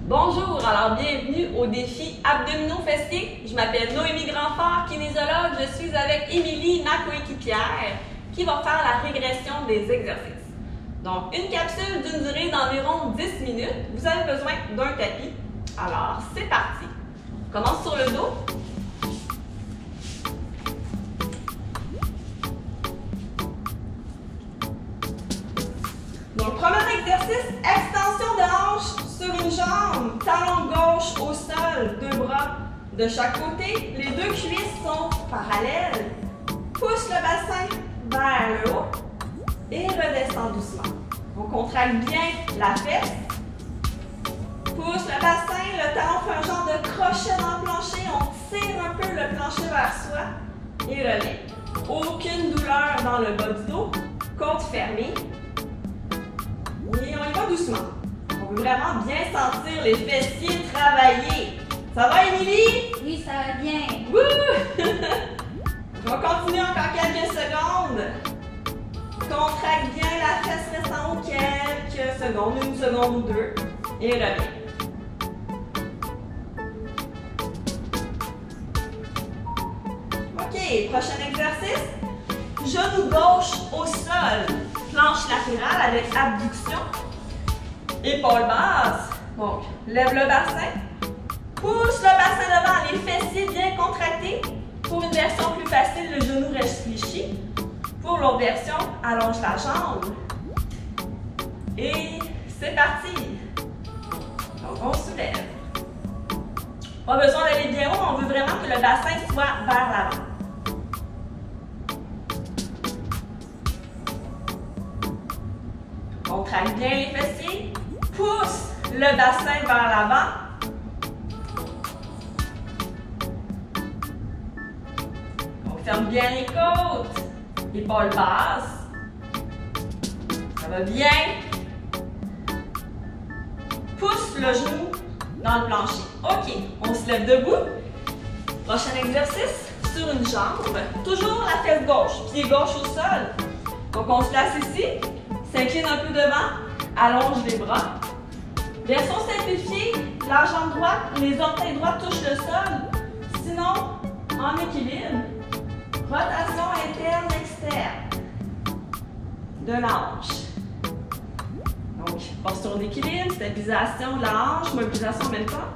Bonjour, alors bienvenue au défi abdominaux fessiers. Je m'appelle Noémie Grandfort, kinésiologue. Je suis avec Émilie, ma coéquipière, qui va faire la régression des exercices. Donc, une capsule d'une durée d'environ 10 minutes. Vous avez besoin d'un tapis. Alors, c'est parti. On commence sur le dos. Donc, premier exercice, extension de hanche sur une jambe, talon gauche au sol, deux bras de chaque côté. Les deux cuisses sont parallèles. Pousse le bassin vers le haut et redescend doucement. On contracte bien la fesse. Pousse le bassin, le talon fait un genre de crochet dans le plancher. On tire un peu le plancher vers soi et relève. Aucune douleur dans le bas du dos. Côte fermée. Et on y va doucement. On veut vraiment bien sentir les fessiers travailler. Ça va, Émilie? Oui, ça va bien. Wouh! On va continuer encore quelques secondes. Contracte bien la fesse, reste en haut quelques secondes, une seconde ou deux. Et reviens. OK, prochain exercice. Genou gauche au sol. Planche latérale avec abduction. Épaule basse. Donc, lève le bassin. Pousse le bassin devant, les fessiers bien contractés. Pour une version plus facile, le genou reste fléchi. Pour l'autre version, allonge la jambe. Et c'est parti. Donc, on soulève. Pas besoin d'aller bien haut, on veut vraiment que le bassin soit vers l'avant. Contracte bien les fessiers. Pousse le bassin vers l'avant. On ferme bien les côtes. Épaule basse. Ça va bien. Pousse le genou dans le plancher. OK, on se lève debout. Prochain exercice, sur une jambe. Toujours la fesse gauche, pied gauche au sol. Donc on se place ici. S'incline un peu devant, allonge les bras. Version simplifiée, la jambe droite, les orteils droits touchent le sol. Sinon, en équilibre, rotation interne-externe de la hanche. Donc, posture d'équilibre, stabilisation de la hanche, mobilisation en même temps.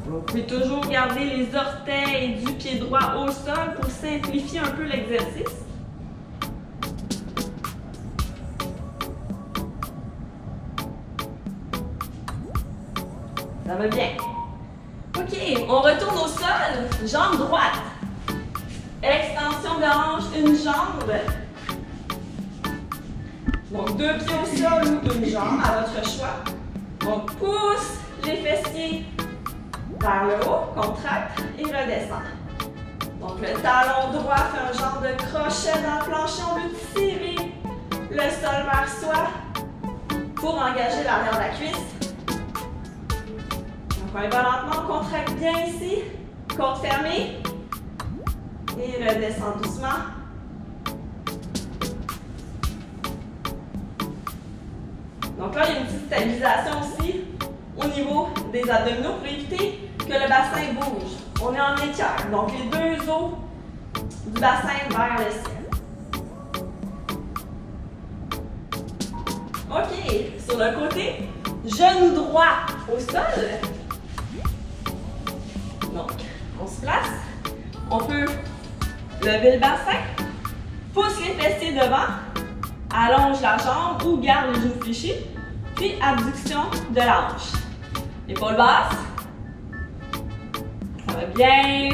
Vous pouvez toujours garder les orteils du pied droit au sol pour simplifier un peu l'exercice. Ça va bien. OK, on retourne au sol, jambe droite. Extension de hanche, une jambe. Donc, deux pieds au sol ou une jambe, à votre choix. Donc, pousse les fessiers vers le haut, contracte et redescend. Donc, le talon droit fait un genre de crochet dans le plancher. On veut tirer le sol vers soi pour engager l'arrière de la cuisse. Donc, on y va lentement, on contracte bien ici. Côte fermée. Et redescend doucement. Donc là, il y a une petite stabilisation aussi au niveau des abdominaux pour éviter que le bassin bouge. On est en équerre, donc les deux os du bassin vers le ciel. OK, sur le côté, genou droit au sol. Donc, on se place. On peut lever le bassin, pousse les fessiers devant, allonge la jambe ou garde les genoux fléchis, puis abduction de la hanche. Épaule basse. Ça va bien.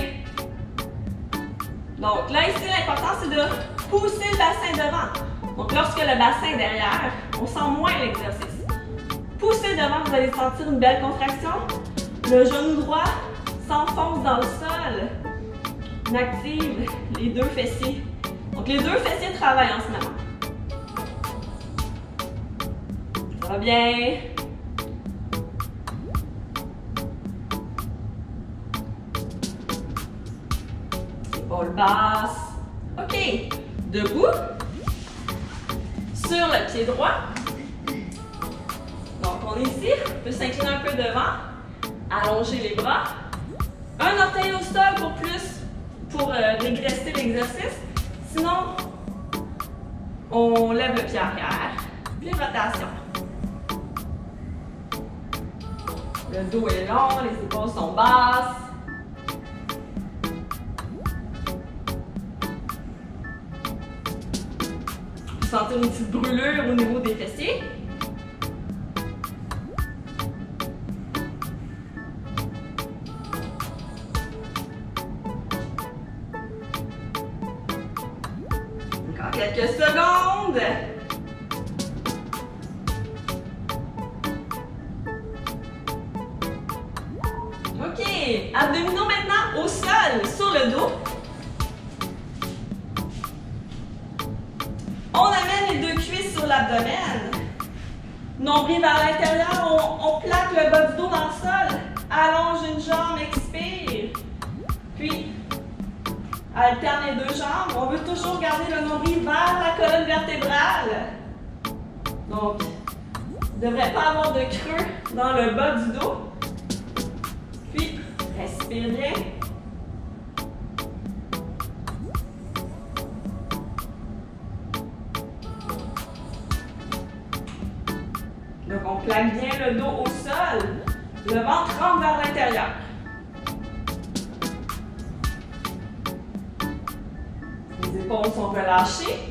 Donc là, ici, l'important, c'est de pousser le bassin devant. Donc lorsque le bassin est derrière, on sent moins l'exercice. Poussez devant, vous allez sentir une belle contraction. Le genou droit s'enfonce dans le sol. On active les deux fessiers. Donc les deux fessiers travaillent en ce moment. Ça va bien. Épaule basse. OK. Debout. Sur le pied droit. Donc, on étire. On peut s'incliner un peu devant. Allonger les bras. Un orteil au sol pour régresser l'exercice. Sinon, on lève le pied arrière. Puis rotation. Le dos est long, les épaules sont basses. Vous sentez une petite brûlure au niveau des fessiers. Encore quelques secondes. OK. Abdominaux maintenant au sol, sur le dos. On amène les deux cuisses sur l'abdomen. Nombril vers l'intérieur, on plaque le bas du dos dans le sol. Allonge une jambe, expire. Puis, alterne les deux jambes. On veut toujours garder le nombril vers la colonne vertébrale. Donc, il ne devrait pas avoir de creux dans le bas du dos. Puis, respire bien. Donc, on plaque bien le dos au sol. Le ventre rentre vers l'intérieur. Les épaules sont relâchées.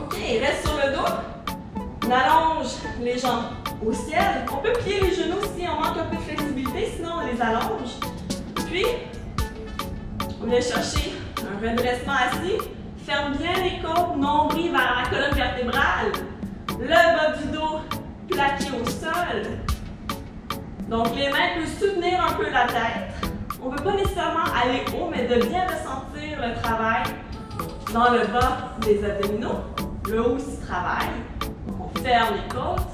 OK, reste sur le dos. On allonge les jambes au ciel. On peut plier les genoux si on manque un peu de flexibilité, sinon on les allonge. Puis, on vient chercher un redressement assis. Ferme bien les côtes, nombril vers la colonne vertébrale. Le bas du dos plaqué au sol. Donc, les mains peuvent soutenir un peu la tête. On ne veut pas nécessairement aller haut, mais de bien ressentir le travail dans le bas des abdominaux. Le haut aussi travaille. Donc, on ferme les côtes.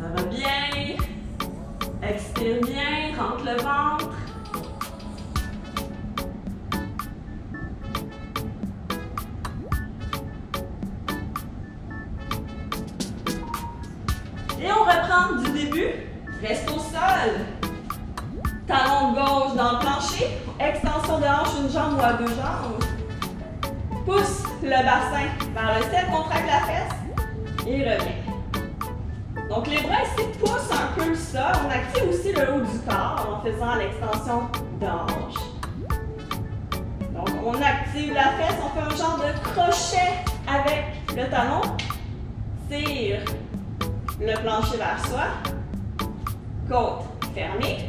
Ça va bien. Expire bien, rentre le ventre. Et on reprend du début. Reste au sol. Talon gauche dans le plancher. Extension de hanche, une jambe ou à deux jambes. Pousse le bassin vers le ciel, contracte la fesse et revient. Donc, les bras ici poussent un peu le sol. On active aussi le haut du corps en faisant l'extension de hanche. Donc, on active la fesse. On fait un genre de crochet avec le talon. Tire le plancher vers soi. Côte fermée.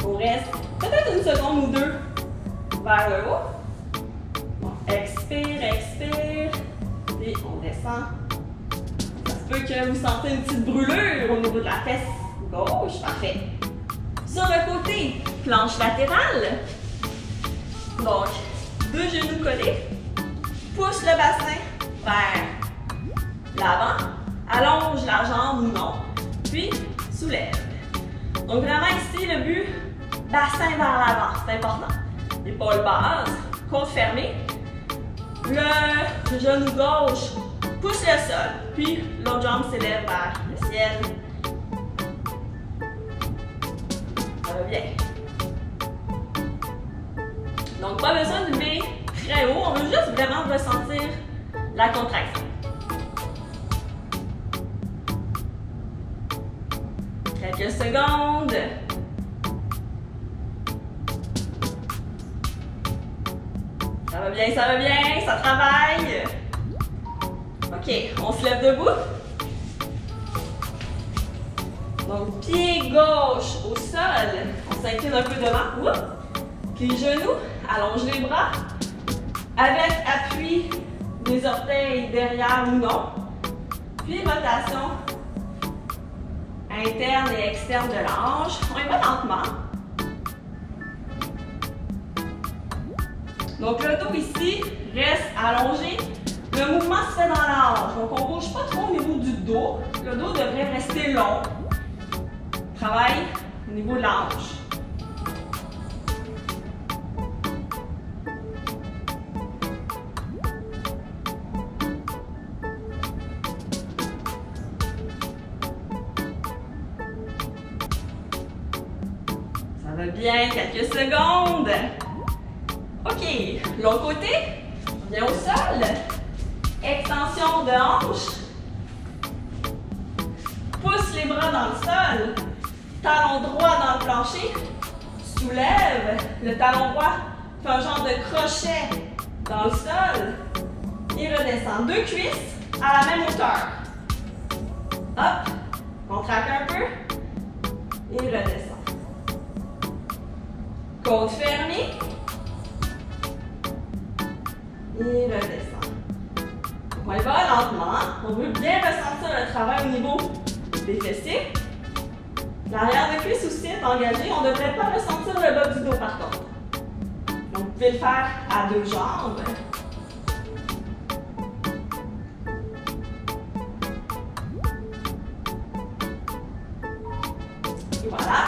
On reste peut-être une seconde ou deux vers le haut. Bon, expire, expire. Et on descend. Ça se peut que vous sentez une petite brûlure au niveau de la fesse gauche. Parfait. Sur le côté, planche latérale. Donc, deux genoux collés. Pousse le bassin vers l'avant. Allonge la jambe ou non. Puis, soulève. Donc, vraiment ici, le but, bassin vers l'avant. C'est important. Épaule basse, côte fermée. Le genou gauche pousse le sol. Puis, l'autre jambe s'élève vers le ciel. Ça va bien. Donc, pas besoin de lever très haut. On veut juste vraiment ressentir la contraction. Quelques secondes. Ça va bien, ça travaille. OK, on se lève debout. Donc, pied gauche au sol. On s'incline un peu devant. Oups. Puis genoux, allonge les bras. Avec appui des orteils derrière ou non. Puis rotation interne et externe de la hanche. On y va lentement. Donc le dos ici reste allongé. Le mouvement se fait dans la hanche. Donc on ne bouge pas trop au niveau du dos. Le dos devrait rester long. Travaille au niveau de la hanche. Ça va bien, quelques secondes. OK, l'autre côté, on vient au sol. Extension de hanche. Pousse les bras dans le sol. Talon droit dans le plancher. Soulève. Le talon droit fait un genre de crochet dans le sol. Et redescend. Deux cuisses à la même hauteur. Hop. Contracte un peu. Et redescend. Côte fermée. Et redescend. On y va lentement. On veut bien ressentir le travail au niveau des fessiers. L'arrière de cuisse aussi est engagé. On ne devrait pas ressentir le bas du dos par contre. Donc, vous pouvez le faire à deux jambes. Et voilà.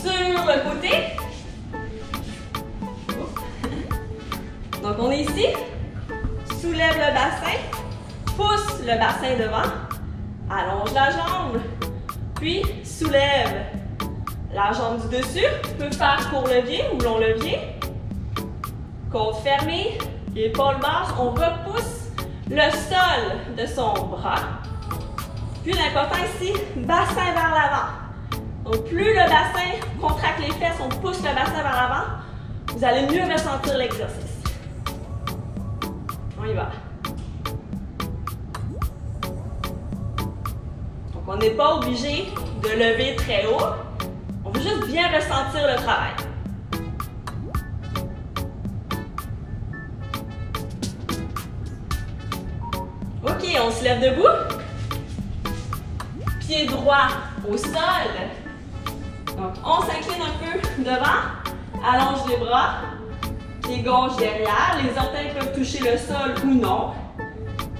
Sur le côté. Donc, on est ici. Soulève le bassin. Pousse le bassin devant. Allonge la jambe. Puis, soulève la jambe du dessus. Tu peux faire court levier ou long levier. Côte fermée. Épaule basse. On repousse le sol de son bras. Puis, l'important ici, bassin vers l'avant. Donc, plus le bassin contracte les fesses, on pousse le bassin vers l'avant, vous allez mieux ressentir l'exercice. On y va. Donc, on n'est pas obligé de lever très haut. On veut juste bien ressentir le travail. OK, on se lève debout. Pied droit au sol. Donc, on s'incline un peu devant. Allonge les bras. Pied gauche derrière. Les orteils peuvent toucher le sol ou non.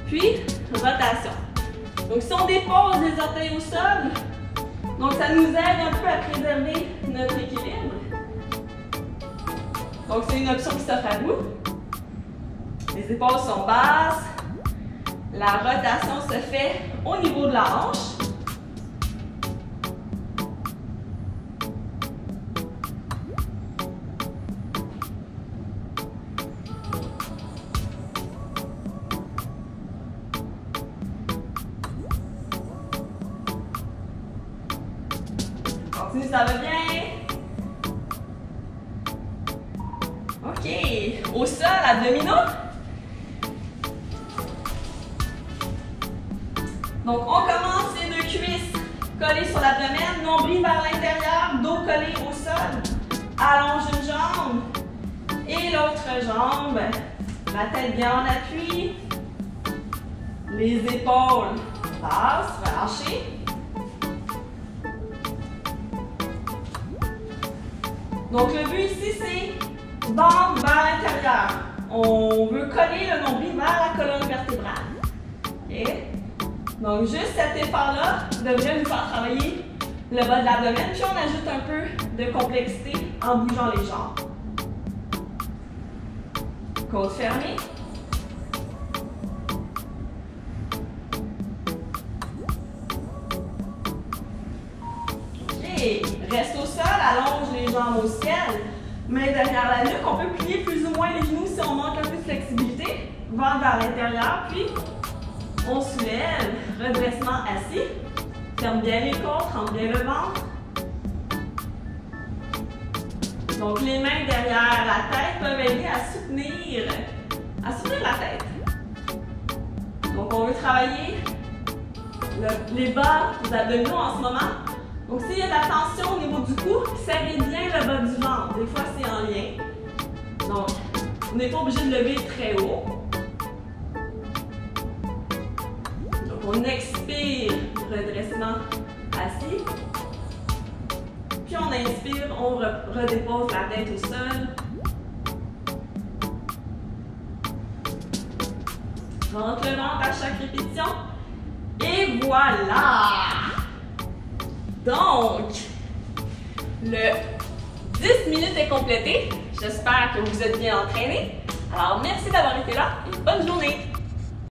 Puis, rotation. Donc, si on dépose les orteils au sol, donc ça nous aide un peu à préserver notre équilibre. Donc, c'est une option qui s'offre à vous. Les épaules sont basses. La rotation se fait au niveau de la hanche. Continue, ça va bien. OK. Au sol, abdominaux. Donc, on commence les deux cuisses collées sur l'abdomen, nombril vers l'intérieur, dos collé au sol. Allonge une jambe et l'autre jambe. La tête bien en appui. Les épaules basses, relâchées. Donc, le but ici, c'est bande vers l'intérieur. On veut coller le nombril vers la colonne vertébrale. OK? Donc, juste cet effort-là devrait nous faire travailler le bas de l'abdomen. Puis, on ajoute un peu de complexité en bougeant les jambes. Côte fermée. OK. Reste au sol, allonge les jambes au ciel. Main derrière la nuque. On peut plier plus ou moins les genoux si on manque un peu de flexibilité. Ventre vers l'intérieur, puis on soulève, redressement assis. Ferme bien les côtes, rentre bien le ventre. Donc, les mains derrière la tête peuvent aider à soutenir la tête. Donc, on veut travailler les bas des abdominaux en ce moment. Donc, s'il y a de la tension au niveau du cou, serrez bien le bas du ventre. Des fois, c'est en lien. Donc, on n'est pas obligé de lever très haut. Donc, on expire, redressement assis. Puis, on inspire, on redépose la tête au sol. Rentre le ventre à chaque répétition. Et voilà! Donc, le 10 minutes est complété. J'espère que vous êtes bien entraînés. Alors, merci d'avoir été là et bonne journée!